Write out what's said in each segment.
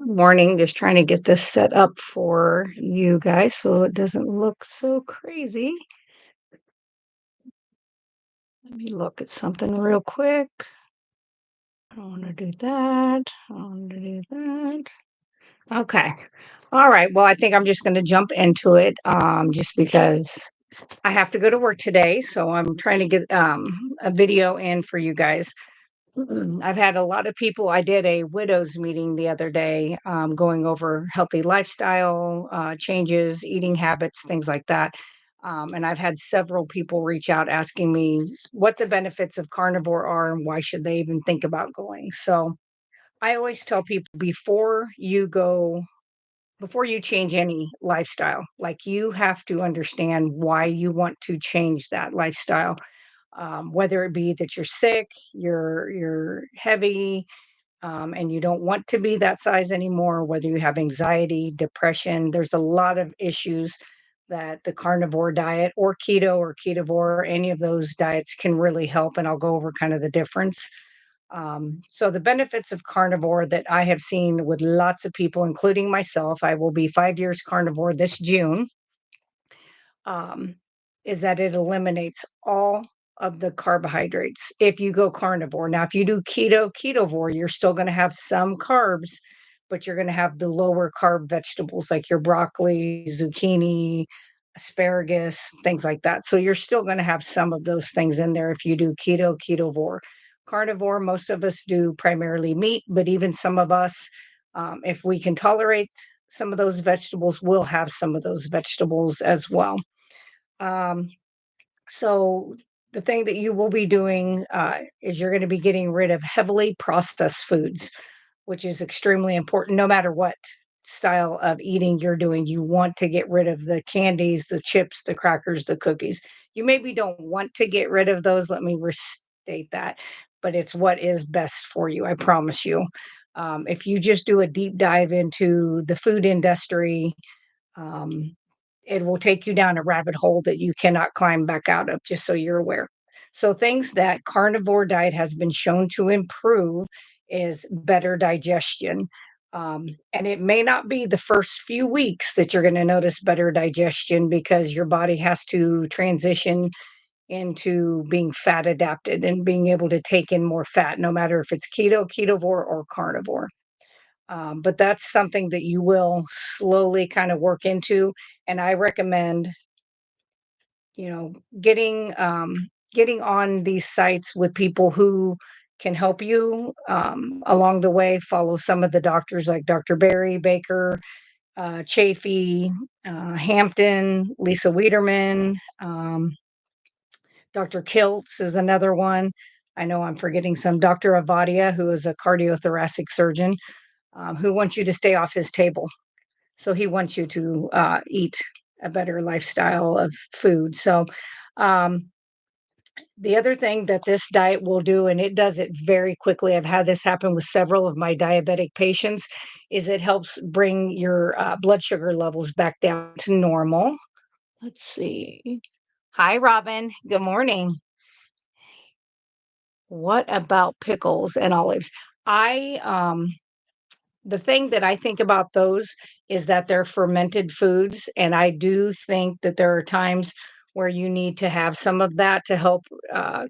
Morning, just trying to get this set up for you guys so it doesn't look so crazy. Let me look at something real quick. I don't want to do that. I don't want to do that. Okay. All right. Well, I think I'm just going to jump into it just because I have to go to work today. So I'm trying to get a video in for you guys. I've had a lot of people. I did a widows meeting the other day, going over healthy lifestyle changes, eating habits, things like that. And I've had several people reach out asking me what the benefits of carnivore are and why should they even think about going. So I always tell people before you change any lifestyle, like you have to understand why you want to change that lifestyle, whether it be that you're sick, you're heavy, and you don't want to be that size anymore, whether you have anxiety, depression. There's a lot of issues that the carnivore diet or keto or ketovore, any of those diets can really help. And I'll go over kind of the difference. So the benefits of carnivore that I have seen with lots of people, including myself, I will be 5 years carnivore this June, um, is that it eliminates all of the carbohydrates if you go carnivore. Now, if you do ketovore, you're still going to have some carbs, but you're going to have the lower carb vegetables like your broccoli, zucchini, asparagus, things like that. So you're still going to have some of those things in there if you do ketovore. Carnivore, most of us do primarily meat, but even some of us, if we can tolerate some of those vegetables, we'll have some of those vegetables as well. Um, so the thing that you will be doing is you're going to be getting rid of heavily processed foods, which is extremely important no matter what style of eating you're doing. You want to get rid of the candies, the chips, the crackers, the cookies. You maybe don't want to get rid of those. Let me restate that. But it's what is best for you. I promise you. If you just do a deep dive into the food industry, um, it will take you down a rabbit hole that you cannot climb back out of, just so you're aware. So, things that carnivore diet has been shown to improve is better digestion. And it may not be the first few weeks that you're going to notice better digestion because your body has to transition into being fat adapted and being able to take in more fat, no matter if it's ketovore, or carnivore. But that's something that you will slowly kind of work into. And I recommend, you know, getting on these sites with people who can help you along the way. Follow some of the doctors like Dr. Barry Baker, Chafee, Hampton, Lisa Wiederman, Dr. Kiltz is another one. I know I'm forgetting some. Dr. Avadia, who is a cardiothoracic surgeon, who wants you to stay off his table. So he wants you to eat a better lifestyle of food. So um, the other thing that this diet will do, and it does it very quickly, I've had this happen with several of my diabetic patients, is it helps bring your blood sugar levels back down to normal. Let's see. Hi, Robin. Good morning. What about pickles and olives? I The thing that I think about those is that they're fermented foods, and I do think that there are times where you need to have some of that to help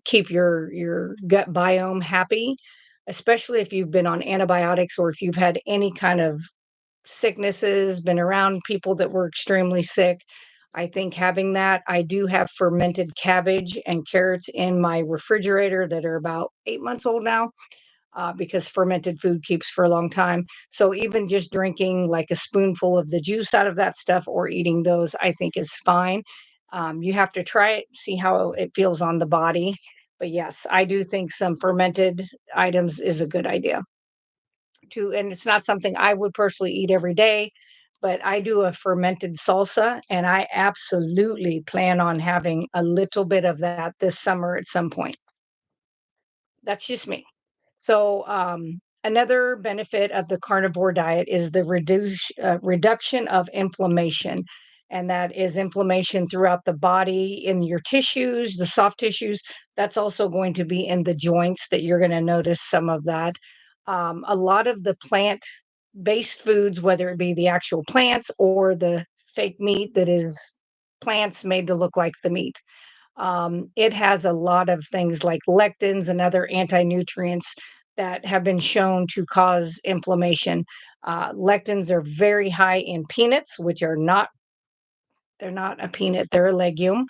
keep your gut biome happy, especially if you've been on antibiotics or if you've had any kind of sicknesses, been around people that were extremely sick. I think having that, I do have fermented cabbage and carrots in my refrigerator that are about 8 months old now, because fermented food keeps for a long time. So even just drinking like a spoonful of the juice out of that stuff or eating those, I think is fine. You have to try it, see how it feels on the body. But yes, I do think some fermented items is a good idea too. And it's not something I would personally eat every day, but I do a fermented salsa and I absolutely plan on having a little bit of that this summer at some point. That's just me. So, another benefit of the carnivore diet is the reduction of inflammation. And that is inflammation throughout the body, in your tissues, the soft tissues. That's also going to be in the joints that you're going to notice some of that. A lot of the plant based foods, whether it be the actual plants or the fake meat that is plants made to look like the meat. It has a lot of things like lectins and other anti nutrients that have been shown to cause inflammation. Lectins are very high in peanuts, which are not they're not a peanut, they're a legume.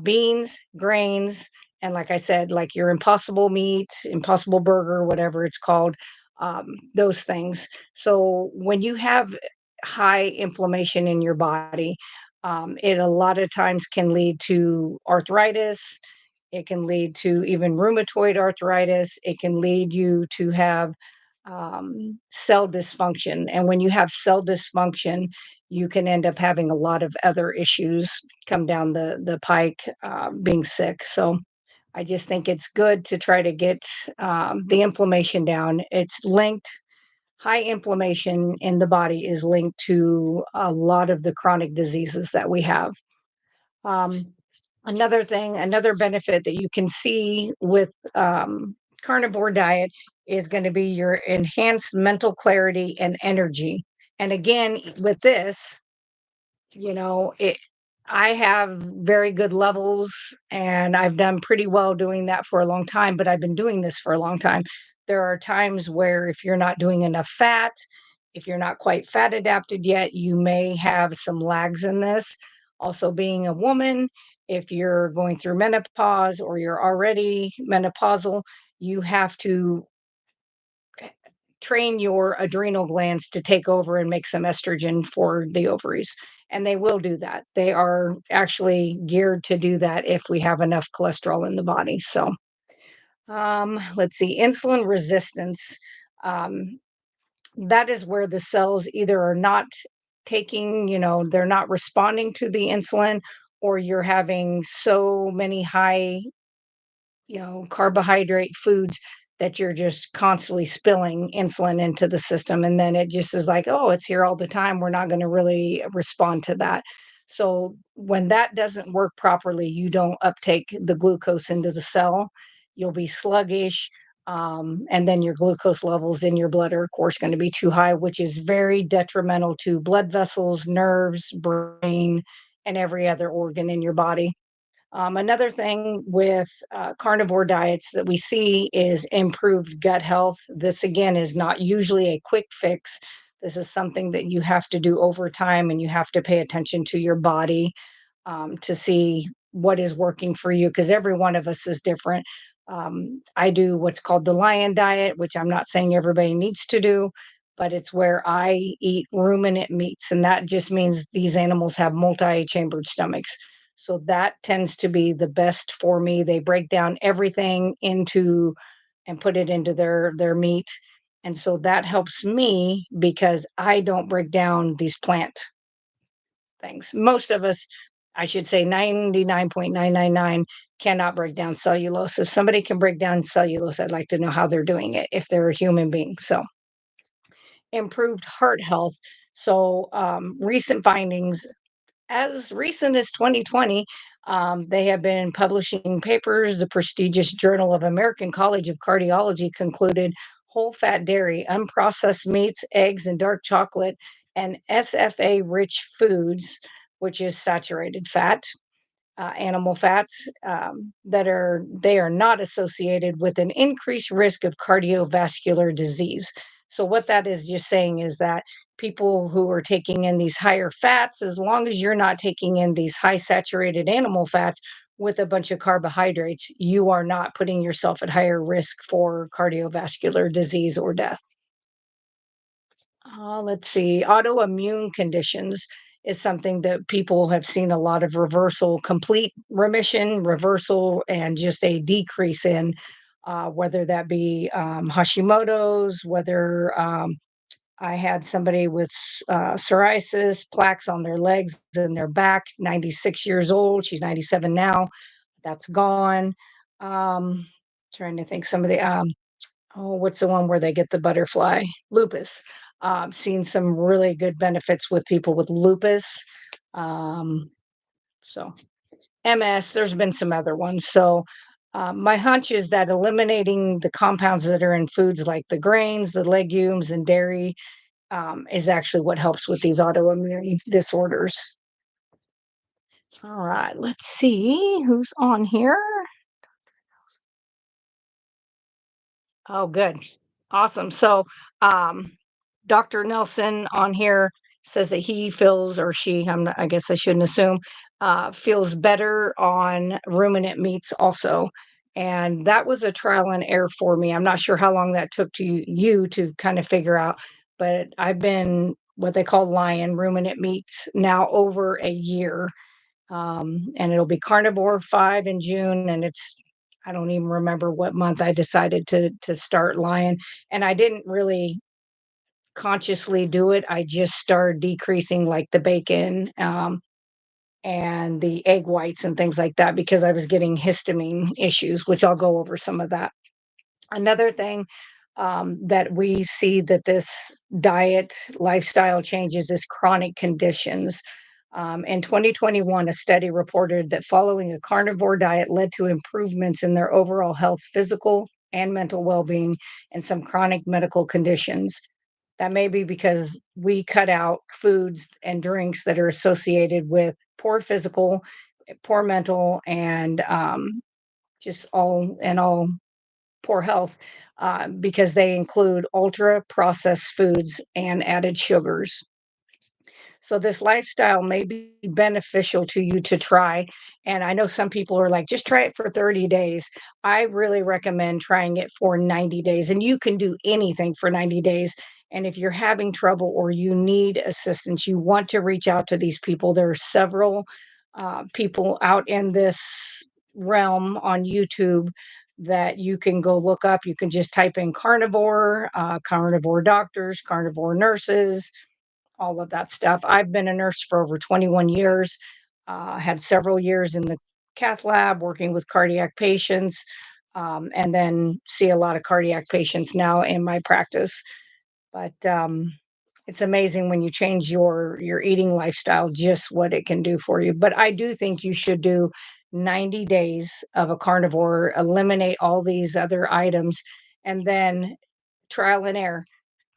Beans, grains, and like I said, like your impossible meat, impossible burger, whatever it's called, those things. So when you have high inflammation in your body, it a lot of times can lead to arthritis. It can lead to even rheumatoid arthritis. It can lead you to have cell dysfunction. And when you have cell dysfunction, you can end up having a lot of other issues come down the pike, being sick. So I just think it's good to try to get the inflammation down. It's linked. High inflammation in the body is linked to a lot of the chronic diseases that we have. Um, Another thing, another benefit that you can see with carnivore diet is going to be your enhanced mental clarity and energy. And again, with this, it I have very good levels and I've done pretty well doing that for a long time, but I've been doing this for a long time. There are times where if you're not doing enough fat, if you're not quite fat adapted yet, you may have some lags in this. Also, being a woman, if you're going through menopause or you're already menopausal, you have to train your adrenal glands to take over and make some estrogen for the ovaries. And they will do that. They are actually geared to do that if we have enough cholesterol in the body. So, let's see, insulin resistance. Um, that is where the cells either are not they're not responding to the insulin, or you're having so many high carbohydrate foods that you're just constantly spilling insulin into the system. And then it just is like, oh, it's here all the time. We're not going to really respond to that. So when that doesn't work properly, you don't uptake the glucose into the cell. You'll be sluggish. And then your glucose levels in your blood are, of course, going to be too high, which is very detrimental to blood vessels, nerves, brain, and every other organ in your body. Another thing with carnivore diets that we see is improved gut health. This, again, is not usually a quick fix. This is something that you have to do over time and you have to pay attention to your body to see what is working for you because every one of us is different. I do what's called the lion diet, which I'm not saying everybody needs to do, but it's where I eat ruminant meats. And that just means these animals have multi chambered stomachs. So that tends to be the best for me. They break down everything into and put it into their meat. And so that helps me because I don't break down these plant things. Most of us, I should say 99.999 cannot break down cellulose. If somebody can break down cellulose, I'd like to know how they're doing it if they're a human being. So, improved heart health. So, recent findings as recent as 2020, they have been publishing papers. The prestigious Journal of American College of Cardiology concluded whole fat dairy, unprocessed meats, eggs, and dark chocolate, and SFA rich foods, which is saturated fat, animal fats, they are not associated with an increased risk of cardiovascular disease. So what that is just saying is that people who are taking in these higher fats, as long as you're not taking in these high saturated animal fats with a bunch of carbohydrates, you are not putting yourself at higher risk for cardiovascular disease or death. Let's see. Autoimmune conditions is something that people have seen a lot of reversal, complete remission, reversal, and just a decrease in, whether that be Hashimoto's, whether I had somebody with psoriasis, plaques on their legs and their back, 96 years old. She's 97 now. That's gone. Trying to think some of the oh, what's the one where they get the butterfly? Lupus. Seen some really good benefits with people with lupus. Um, so MS, there's been some other ones. So my hunch is that eliminating the compounds that are in foods like the grains, the legumes, and dairy is actually what helps with these autoimmune disorders. All right, let's see who's on here. Oh, good. Awesome. So, um, Dr. Nelson on here says that he feels, or she, I guess I shouldn't assume, feels better on ruminant meats also. And that was a trial and error for me. I'm not sure how long that took to you to kind of figure out, but I've been what they call lion ruminant meats now over a year, and it'll be Carnivore 5 in June, and it's I don't even remember what month I decided to start Lion, and I didn't really consciously do it. I just started decreasing like the bacon, and the egg whites and things like that because I was getting histamine issues, which I'll go over some of that. Another thing that we see that this diet lifestyle changes is chronic conditions. In 2021, a study reported that following a carnivore diet led to improvements in their overall health, physical and mental well being, and some chronic medical conditions. That may be because we cut out foods and drinks that are associated with poor physical, poor mental, and just all poor health, because they include ultra processed foods and added sugars. So this lifestyle may be beneficial to you to try. And I know some people are like, just try it for 30 days. I really recommend trying it for 90 days. And you can do anything for 90 days. And if you're having trouble or you need assistance, you want to reach out to these people. There are several people out in this realm on YouTube that you can go look up. You can just type in carnivore, carnivore doctors, carnivore nurses, all of that stuff. I've been a nurse for over 21 years, had several years in the cath lab working with cardiac patients, and then see a lot of cardiac patients now in my practice. But it's amazing when you change your eating lifestyle, just what it can do for you. But I do think you should do 90 days of a carnivore, eliminate all these other items, and then trial and error.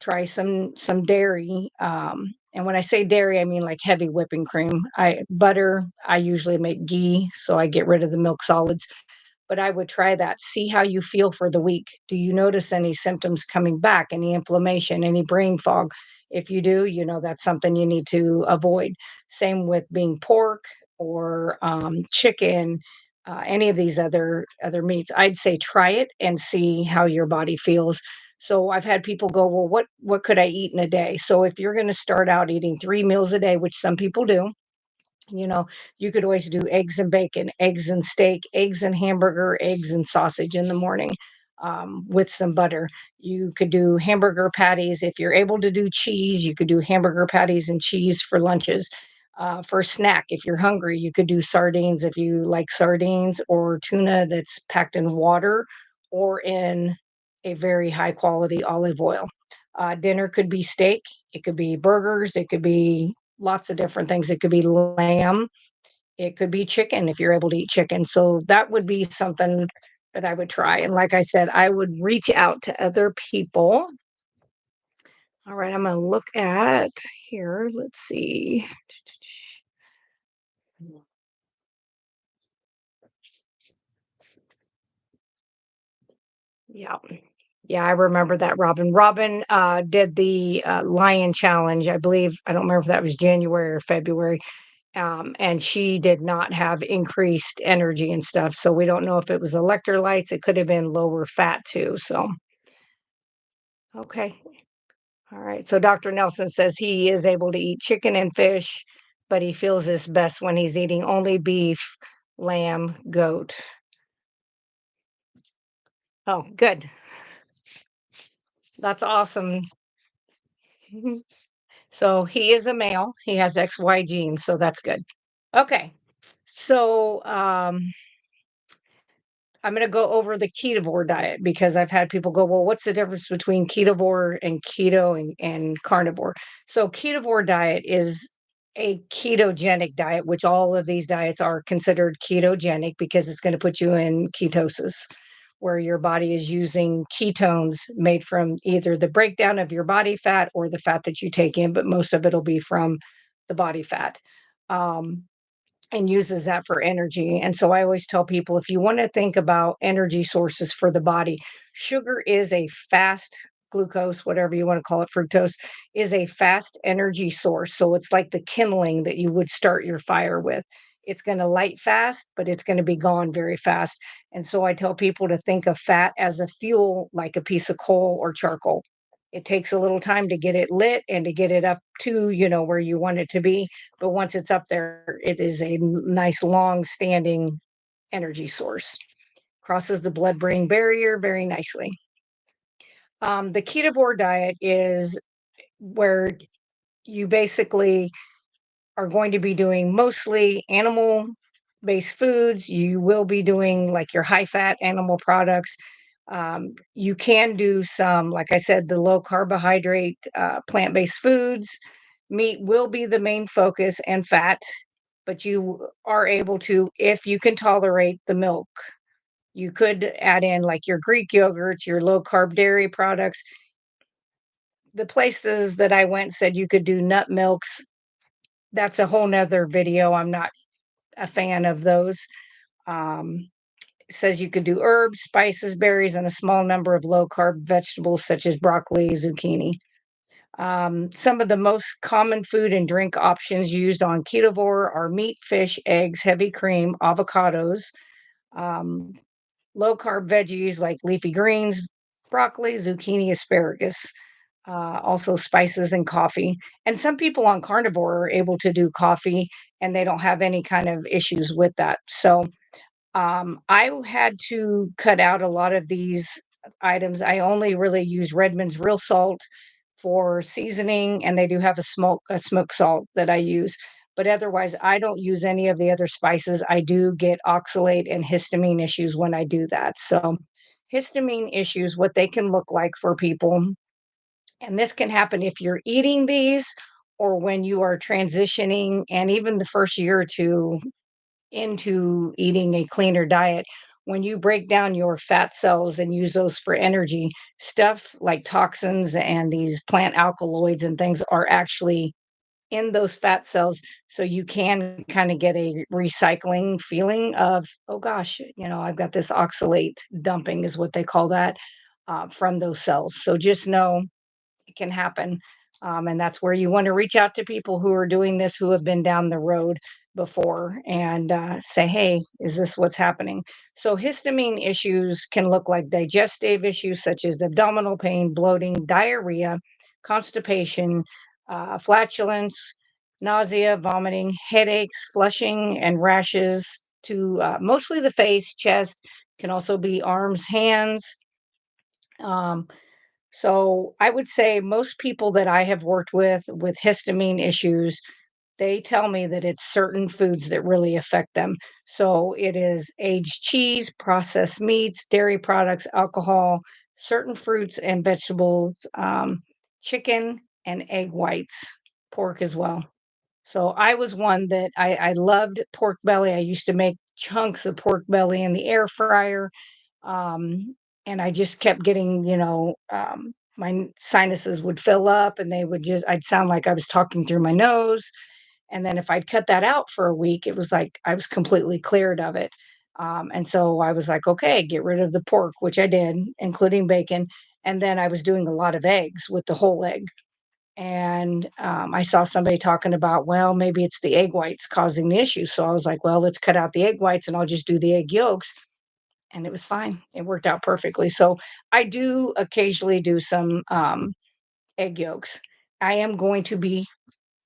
Try some dairy, and when I say dairy, I mean like heavy whipping cream. I butter, I usually make ghee, so I get rid of the milk solids, but I would try that. See how you feel for the week. Do you notice any symptoms coming back, any inflammation, any brain fog? If you do, that's something you need to avoid. Same with being pork or chicken, any of these other meats. I'd say try it and see how your body feels. So I've had people go, well, what could I eat in a day? So if you're going to start out eating 3 meals a day, which some people do, you know, you could always do eggs and bacon, eggs and steak, eggs and hamburger, eggs and sausage in the morning, with some butter. You could do hamburger patties. If you're able to do cheese, you could do hamburger patties and cheese for lunches. For a snack, if you're hungry, you could do sardines if you like sardines, or tuna that's packed in water or in a very high quality olive oil. Dinner could be steak, it could be burgers, it could be lots of different things. It could be lamb, it could be chicken if you're able to eat chicken. So that would be something that I would try. And like I said, I would reach out to other people. All right, I'm going to look at here. Let's see. Yeah. Yeah, I remember that Robin. Robin did the Lion Challenge, I believe. I don't remember if that was January or February. And she did not have increased energy and stuff. So we don't know if it was electrolytes. It could have been lower fat too. So, okay. All right. So Dr. Nelson says he is able to eat chicken and fish, but he feels his best when he's eating only beef, lamb, goat. Oh, good. That's awesome. So he is a male. He has XY genes. So that's good. Okay. So, I'm gonna go over the ketovore diet because I've had people go, "Well, what's the difference between ketovore and keto and carnivore?" So ketovore diet is a ketogenic diet, which all of these diets are considered ketogenic because it's gonna put you in ketosis, where your body is using ketones made from either the breakdown of your body fat or the fat that you take in, but most of it'll be from the body fat. Um, and uses that for energy. And so I always tell people, if you want to think about energy sources for the body, sugar is a fast glucose, whatever you want to call it, fructose is a fast energy source. So it's like the kindling that you would start your fire with. It's going to light fast, but it's going to be gone very fast. And so I tell people to think of fat as a fuel, like a piece of coal or charcoal. It takes a little time to get it lit and to get it up to, where you want it to be, but once it's up there, it is a nice long standing energy source. Crosses the blood brain barrier very nicely. The ketovore diet is where you basically are going to be doing mostly animal based foods. You will be doing like your high fat animal products. You can do some, like I said, the low carbohydrate plant based foods. Meat will be the main focus and fat, but you are able to, if you can tolerate the milk, you could add in like your Greek yogurts, your low carb dairy products. The places that I went said you could do nut milks. That's a whole nother video. I'm not a fan of those. Um, it says you could do herbs, spices, berries, and a small number of low carb vegetables such as broccoli, zucchini. Some of the most common food and drink options used on ketovore are meat, fish, eggs, heavy cream, avocados, um, low carb veggies like leafy greens, broccoli, zucchini, asparagus, also spices and coffee. And some people on carnivore are able to do coffee and they don't have any kind of issues with that. So I had to cut out a lot of these items. I only really use Redmond's real salt for seasoning, and they do have a smoked salt that I use. But otherwise, I don't use any of the other spices. I do get oxalate and histamine issues when I do that. So, histamine issues, what they can look like for people, and this can happen if you're eating these or when you are transitioning, and even the first year or two into eating a cleaner diet, when you break down your fat cells and use those for energy, stuff like toxins and these plant alkaloids and things are actually in those fat cells. So you can kind of get a recycling feeling of, oh gosh, I've got this oxalate dumping, is what they call that, from those cells. So just know it can happen. And that's where you want to reach out to people who are doing this, who have been down the road before, and say, hey, is this what's happening? So, histamine issues can look like digestive issues such as abdominal pain, bloating, diarrhea, constipation, flatulence, nausea, vomiting, headaches, flushing, and rashes to mostly the face, chest, can also be arms, hands. Um, so I would say most people that I have worked with histamine issues, they tell me that it's certain foods that really affect them. So it is aged cheese, processed meats, dairy products, alcohol, certain fruits and vegetables, chicken and egg whites, pork as well. So I was one that I loved pork belly. I used to make chunks of pork belly in the air fryer, and I just kept getting, my sinuses would fill up and I'd sound like I was talking through my nose. And then if I'd cut that out for a week, it was like I was completely cleared of it. And so I was like, okay, get rid of the pork, which I did, including bacon. And then I was doing a lot of eggs with the whole egg. And I saw somebody talking about, well, maybe it's the egg whites causing the issue. So I was like, well, let's cut out the egg whites and I'll just do the egg yolks, and it was fine. It worked out perfectly. So I do occasionally do some egg yolks. I am going to be,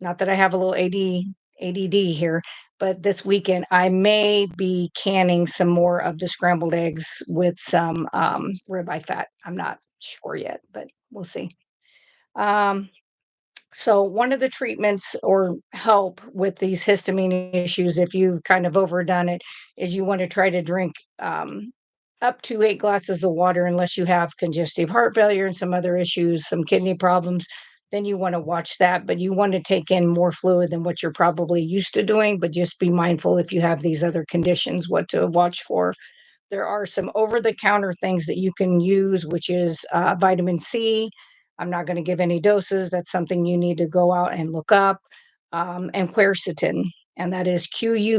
not that I have a little ADD here, but this weekend I may be canning some more of the scrambled eggs with some ribeye fat. I'm not sure yet, but we'll see. Um, so one of the treatments or help with these histamine issues, if you've kind of overdone it, is you want to try to drink up to 8 glasses of water, unless you have congestive heart failure and some other issues, some kidney problems. Then you want to watch that, but you want to take in more fluid than what you're probably used to doing. But just be mindful if you have these other conditions, what to watch for. There are some over-the-counter things that you can use, which is, vitamin C. I'm not gonna give any doses, that's something you need to go out and look up, and quercetin, and that is Quercetin.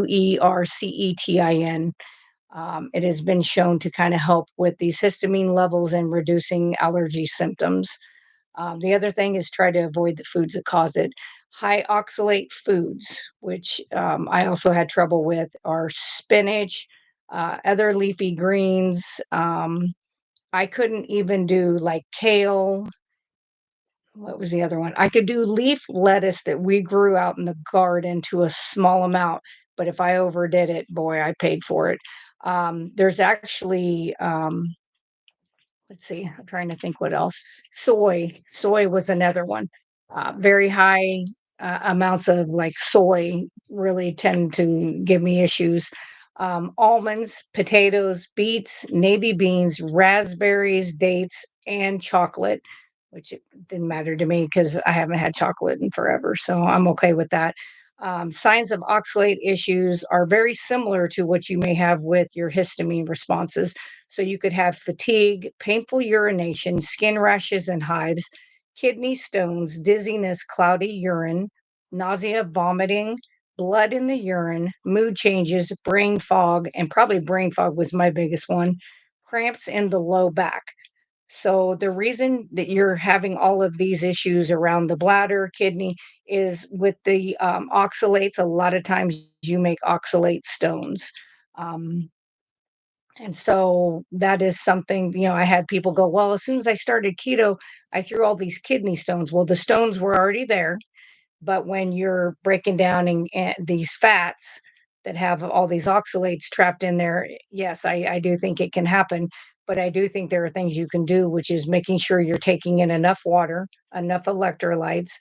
It has been shown to kinda help with these histamine levels and reducing allergy symptoms. The other thing is try to avoid the foods that cause it. High oxalate foods, which I also had trouble with, are spinach, other leafy greens. I couldn't even do like kale. What was the other one? I could do leaf lettuce that we grew out in the garden to a small amount, but if I overdid it, boy, I paid for it. There's actually let's see, I'm trying to think what else. Soy was another one. Very high amounts of like soy really tend to give me issues. Almonds, potatoes, beets, navy beans, raspberries, dates, and chocolate, which it didn't matter to me because I haven't had chocolate in forever. So I'm okay with that. Signs of oxalate issues are very similar to what you may have with your histamine responses. So you could have fatigue, painful urination, skin rashes and hives, kidney stones, dizziness, cloudy urine, nausea, vomiting, blood in the urine, mood changes, brain fog, and probably brain fog was my biggest one, cramps in the low back. So the reason that you're having all of these issues around the bladder, kidney is with the oxalates. A lot of times you make oxalate stones. Um, and so that is something, I had people go, well, as soon as I started keto, I threw all these kidney stones. Well, the stones were already there. But when you're breaking down these fats that have all these oxalates trapped in there, yes, I do think it can happen. But I do think there are things you can do, which is making sure you're taking in enough water, enough electrolytes.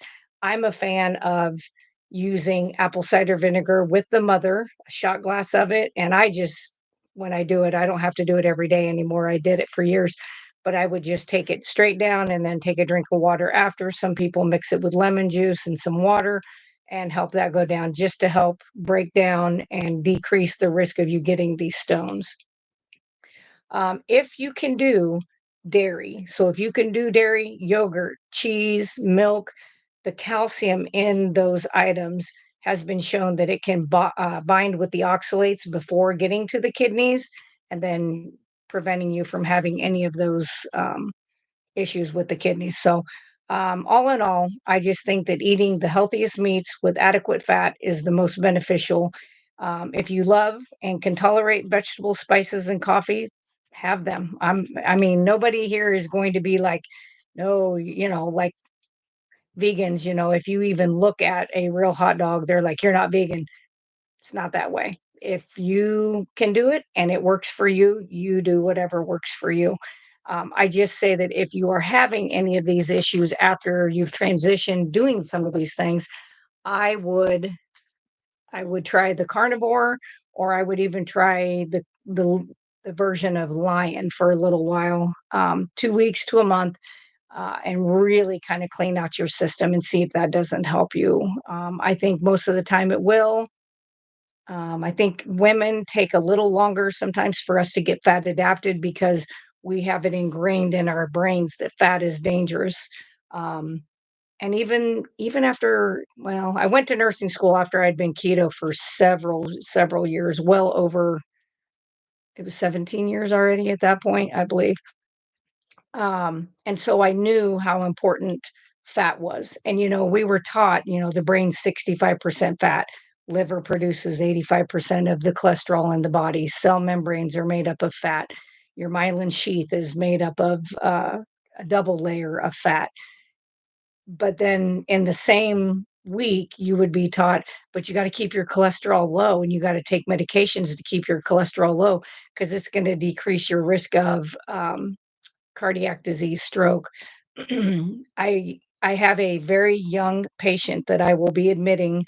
I'm a fan of using apple cider vinegar with the mother, a shot glass of it. And when I do it, I don't have to do it every day anymore. I did it for years, but I would just take it straight down and then take a drink of water after. Some people mix it with lemon juice and some water and help that go down just to help break down and decrease the risk of you getting these stones. If you can do dairy, so if you can do dairy, yogurt, cheese, milk, the calcium in those items has been shown that it can bind with the oxalates before getting to the kidneys and then preventing you from having any of those issues with the kidneys. So, all in all, I just think that eating the healthiest meats with adequate fat is the most beneficial. If you love and can tolerate vegetables, spices, and coffee, have them. I mean, nobody here is going to be like, no, like vegans, if you even look at a real hot dog, they're like, you're not vegan. It's not that way. If you can do it and it works for you, you do whatever works for you. I just say that if you are having any of these issues after you've transitioned doing some of these things, I would I would try the carnivore, or I would even try the version of lion for a little while, 2 weeks to a month, and really kind of clean out your system and see if that doesn't help you. I think most of the time it will. I think women take a little longer sometimes for us to get fat adapted because we have it ingrained in our brains that fat is dangerous. Um, and even after, well, I went to nursing school after I'd been keto for several years, well over, it was 17 years already at that point, I believe. And so I knew how important fat was. And, we were taught, the brain's 65% fat, liver produces 85% of the cholesterol in the body, cell membranes are made up of fat, your myelin sheath is made up of a double layer of fat. But then in the same week, you would be taught, but you got to keep your cholesterol low and you got to take medications to keep your cholesterol low because it's going to decrease your risk of cardiac disease, stroke. I have a very young patient that I will be admitting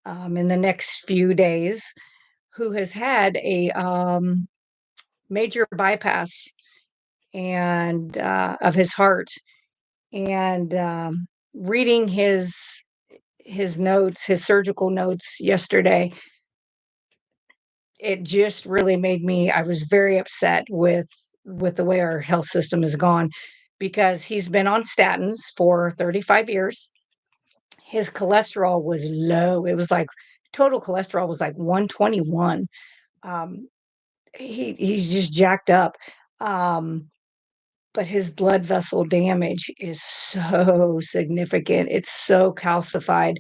in the next few days who has had a major bypass and of his heart, and reading his notes, his surgical notes yesterday, it just really made me I was very upset with the way our health system has gone because he's been on statins for 35 years. His cholesterol was low. It was like total cholesterol was like 121. Um, he's just jacked up. Um, but his blood vessel damage is so significant. It's so calcified.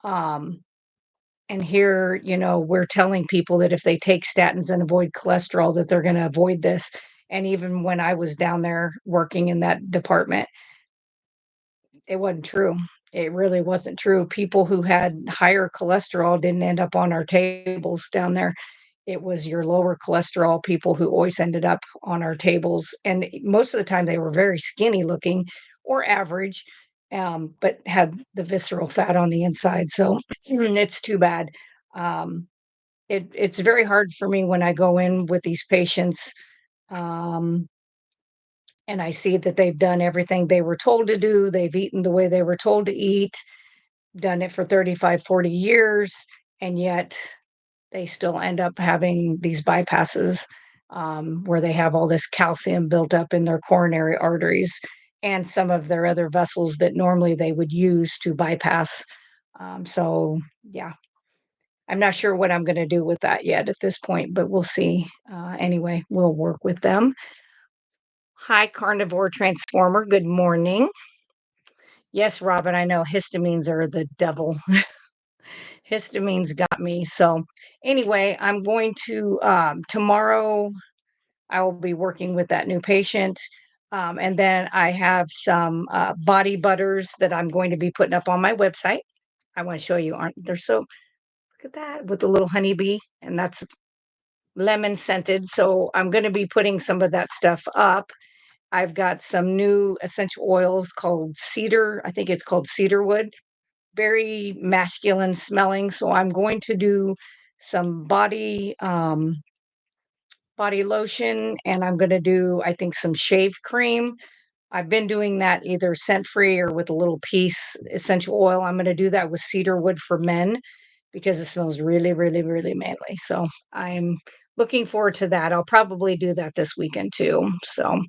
Um, and here, we're telling people that if they take statins and avoid cholesterol, that they're going to avoid this. And even when I was down there working in that department, it wasn't true. It really wasn't true. People who had higher cholesterol didn't end up on our tables down there. It was your lower cholesterol people who always ended up on our tables, and most of the time, they were very skinny looking or average, but had the visceral fat on the inside, so it's too bad. Um, it's very hard for me when I go in with these patients, um, and I see that they've done everything they were told to do, they've eaten the way they were told to eat, done it for 35, 40 years, and yet they still end up having these bypasses, where they have all this calcium built up in their coronary arteries and some of their other vessels that normally they would use to bypass. So, yeah, I'm not sure what I'm going to do with that yet at this point, but we'll see. Anyway, we'll work with them. Hi, Carnivore Transformer. Good morning. Yes, Robin, I know histamines are the devil. Histamines got me. So, anyway, I'm going to tomorrow I will be working with that new patient. And then I have some body butters that I'm going to be putting up on my website. I want to show you. Aren't they're so look at that with the little honeybee, and that's lemon scented. So I'm going to be putting some of that stuff up. I've got some new essential oils called cedar. I think it's called cedarwood, very masculine smelling. So I'm going to do some body lotion, and I'm going to do, I think, some shave cream. I've been doing that either scent free or with a little piece essential oil. I'm going to do that with cedarwood for men because it smells really, really, really manly. So I'm looking forward to that. I'll probably do that this weekend too. So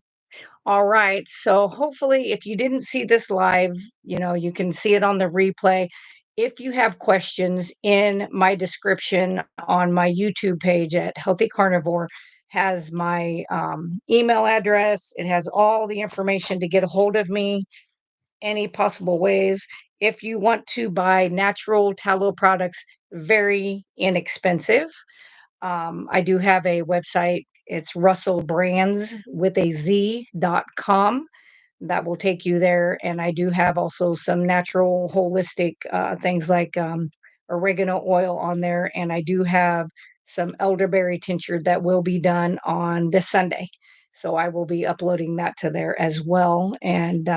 all right. So hopefully, if you didn't see this live, you can see it on the replay. If you have questions, in my description on my YouTube page at Healthy Carnivore has my email address. It has all the information to get a hold of me any possible ways. If you want to buy natural tallow products, very inexpensive, I do have a website. It's russellbrands with a z.com. That will take you there. And I do have also some natural holistic things like oregano oil on there. And I do have some elderberry tincture that will be done on this Sunday. So I will be uploading that to there as well. And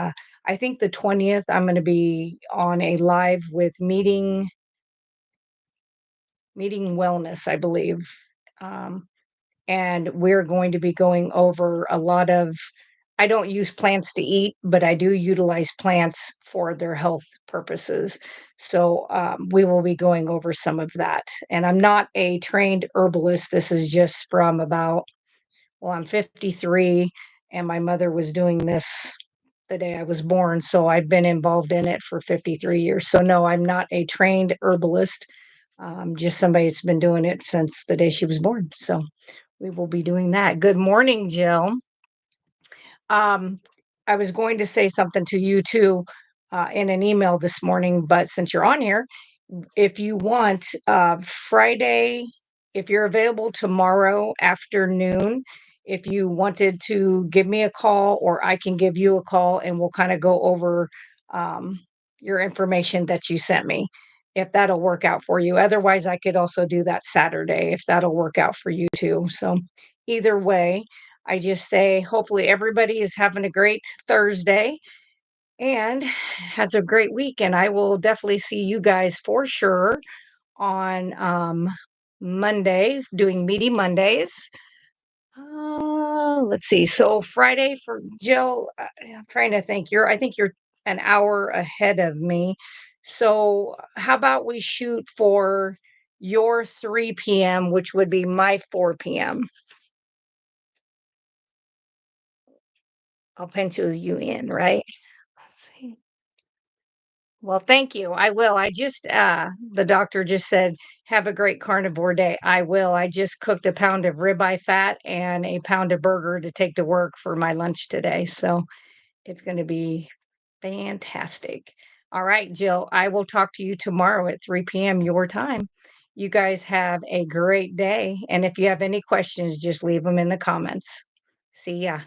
I think the 20th, I'm going to be on a live with meeting wellness, I believe. Um, and we're going to be going over a lot of I don't use plants to eat, but I do utilize plants for their health purposes. So we will be going over some of that. And I'm not a trained herbalist. This is just from I'm 53, and my mother was doing this the day I was born. So I've been involved in it for 53 years. So no, I'm not a trained herbalist. Just somebody that's been doing it since the day she was born. So we will be doing that. Good morning, Jill. Um, I was going to say something to you too in an email this morning, but since you're on here, if you want Friday, if you're available tomorrow afternoon, if you wanted to give me a call or I can give you a call and we'll kind of go over um, your information that you sent me, if that'll work out for you. Otherwise, I could also do that Saturday if that'll work out for you too. So either way, I just say hopefully everybody is having a great Thursday and has a great week. And I will definitely see you guys for sure on Monday doing Meaty Mondays. Let's see. So Friday for Jill, I'm trying to think. I think you're an hour ahead of me. So how about we shoot for your 3 p.m., which would be my 4 p.m. I'll pencil you in, right? Let's see. Well, thank you. I will. The doctor just said, have a great carnivore day. I will. I just cooked a pound of ribeye fat and a pound of burger to take to work for my lunch today. So it's going to be fantastic. All right, Jill, I will talk to you tomorrow at 3 p.m. your time. You guys have a great day. And if you have any questions, just leave them in the comments. See ya.